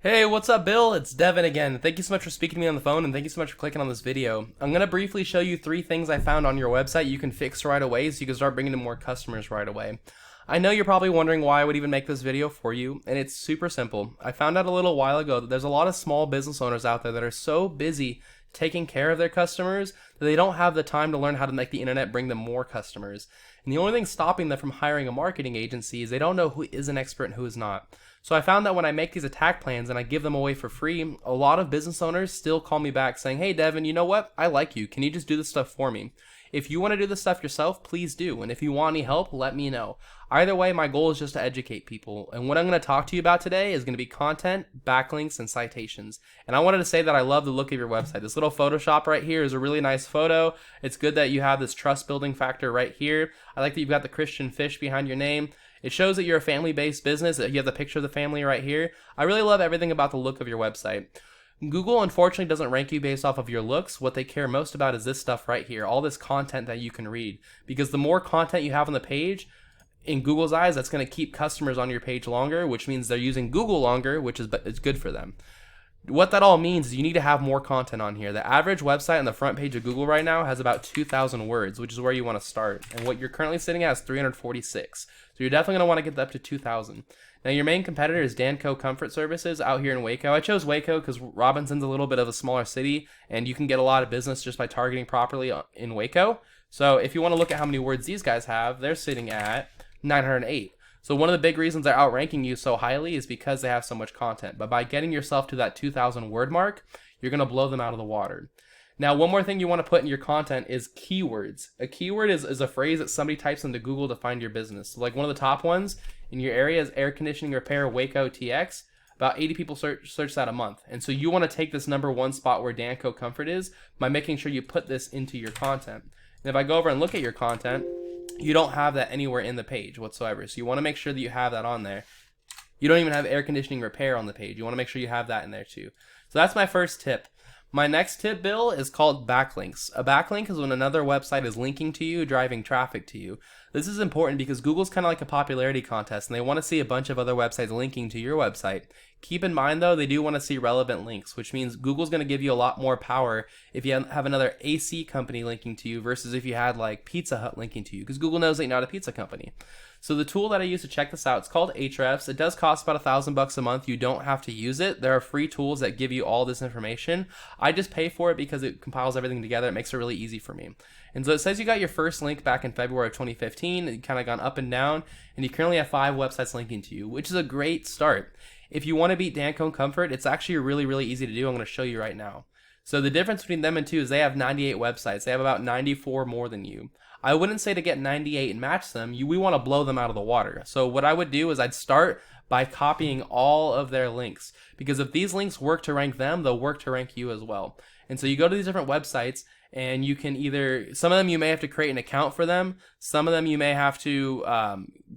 Hey, what's up, Bill? It's Devin again. Thank you so much for speaking to me on the phone, and thank you so much for clicking on this video. I'm going to briefly show you 3 things I found on your website you can fix right away so you can start bringing in more customers right away. I know you're probably wondering why I would even make this video for you, and it's super simple. I found out a little while ago that there's a lot of small business owners out there that are so busy taking care of their customers that they don't have the time to learn how to make the internet bring them more customers. And the only thing stopping them from hiring a marketing agency is they don't know who is an expert and who is not. So I found that when I make these attack plans and I give them away for free, a lot of business owners still call me back saying, "Hey Devin, you know what? I like you. Can you just do this stuff for me?" If you want to do this stuff yourself, please do. And if you want any help, let me know. Either way, my goal is just to educate people. And what I'm going to talk to you about today is going to be content, backlinks, and citations. And I wanted to say that I love the look of your website. This little Photoshop right here is a really nice photo. It's good that you have this trust building factor right here. I like that you've got the Christian fish behind your name. It shows that you're a family-based business. You have the picture of the family right here. I really love everything about the look of your website. Google unfortunately doesn't rank you based off of your looks. What they care most about is this stuff right here, all this content that you can read. Because the more content you have on the page, in Google's eyes, that's going to keep customers on your page longer, which means they're using Google longer, which is it's good for them. What that all means is you need to have more content on here. The average website on the front page of Google right now has about 2,000 words, which is where you want to start. And what you're currently sitting at is 346. So you're definitely going to want to get that up to 2,000. Now your main competitor is Danco Comfort Services out here in Waco. I chose Waco because Robinson's a little bit of a smaller city, and you can get a lot of business just by targeting properly in Waco. So if you want to look at how many words these guys have, they're sitting at 908. So one of the big reasons they're outranking you so highly is because they have so much content. But by getting yourself to that 2,000 word mark, you're going to blow them out of the water. Now, one more thing you want to put in your content is keywords. A keyword is a phrase that somebody types into Google to find your business. So like one of the top ones in your area is air conditioning repair Waco TX. About 80 people search that a month. And so you want to take this #1 spot where Danco Comfort is by making sure you put this into your content. And if I go over and look at your content, you don't have that anywhere in the page whatsoever. So you want to make sure that you have that on there. You don't even have air conditioning repair on the page. You want to make sure you have that in there too. So that's my first tip. My next tip, Bill, is called backlinks. A backlink is when another website is linking to you, driving traffic to you. This is important because Google's kind of like a popularity contest, and they want to see a bunch of other websites linking to your website. Keep in mind, though, they do want to see relevant links, which means Google's going to give you a lot more power if you have another AC company linking to you versus if you had like Pizza Hut linking to you, because Google knows that you're not a pizza company. So the tool that I use to check this out, it's called Ahrefs. It does cost about $1,000 a month. You don't have to use it. There are free tools that give you all this information. I just pay for it because it compiles everything together. It makes it really easy for me. And so it says you got your first link back in February of 2015. It kind of gone up and down, and you currently have 5 websites linking to you, which is a great start. If you want to beat Danco Comfort, it's actually really, really easy to do. I'm going to show you right now. So the difference between them and 2 is they have 98 websites. They have about 94 more than you. I wouldn't say to get 98 and match them. We want to blow them out of the water. So what I would do is I'd start by copying all of their links, because if these links work to rank them, they'll work to rank you as well. And so you go to these different websites, and you can either, some of them you may have to create an account for them, some of them you may have to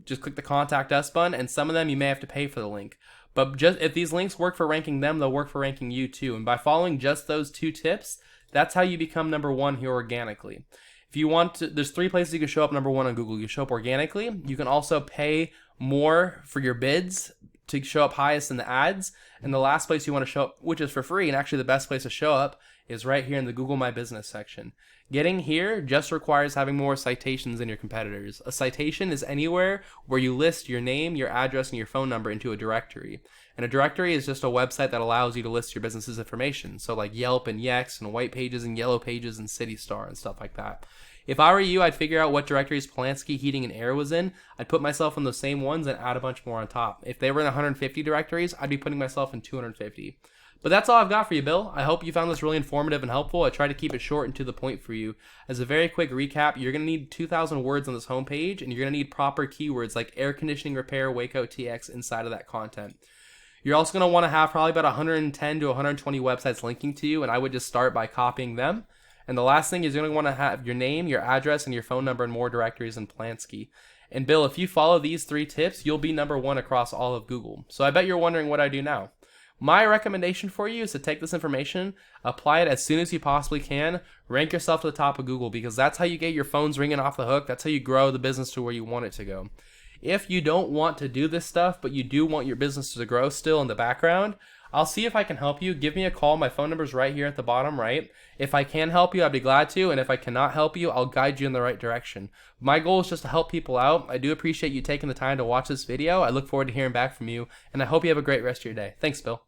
just click the contact us button, and some of them you may have to pay for the link. But just if these links work for ranking them, they'll work for ranking you too. And by following just those 2 tips, that's how you become #1 here organically. If you want to, there's 3 places you can show up #1 on Google. You show up organically. You can also pay more for your bids to show up highest in the ads. And the last place you want to show up, which is for free, and actually the best place to show up, is right here in the Google My Business section. Getting here just requires having more citations than your competitors. A citation is anywhere where you list your name, your address, and your phone number into a directory. And a directory is just a website that allows you to list your business's information. So like Yelp and Yext and White Pages and Yellow Pages and City Star and stuff like that. If I were you, I'd figure out what directories Polanski Heating and Air was in. I'd put myself in those same ones and add a bunch more on top. If they were in 150 directories, I'd be putting myself in 250. But that's all I've got for you, Bill. I hope you found this really informative and helpful. I tried to keep it short and to the point for you. As a very quick recap, you're going to need 2,000 words on this homepage, and you're going to need proper keywords like air conditioning repair Waco TX inside of that content. You're also going to want to have probably about 110 to 120 websites linking to you, and I would just start by copying them. And the last thing is you're going to want to have your name, your address, and your phone number in more directories than Polanski. And Bill, if you follow these 3 tips, you'll be #1 across all of Google. So I bet you're wondering what I do now. My recommendation for you is to take this information, apply it as soon as you possibly can, rank yourself to the top of Google, because that's how you get your phones ringing off the hook. That's how you grow the business to where you want it to go. If you don't want to do this stuff, but you do want your business to grow still in the background, I'll see if I can help you. Give me a call. My phone number's right here at the bottom right. If I can help you, I'd be glad to. And if I cannot help you, I'll guide you in the right direction. My goal is just to help people out. I do appreciate you taking the time to watch this video. I look forward to hearing back from you. And I hope you have a great rest of your day. Thanks, Bill.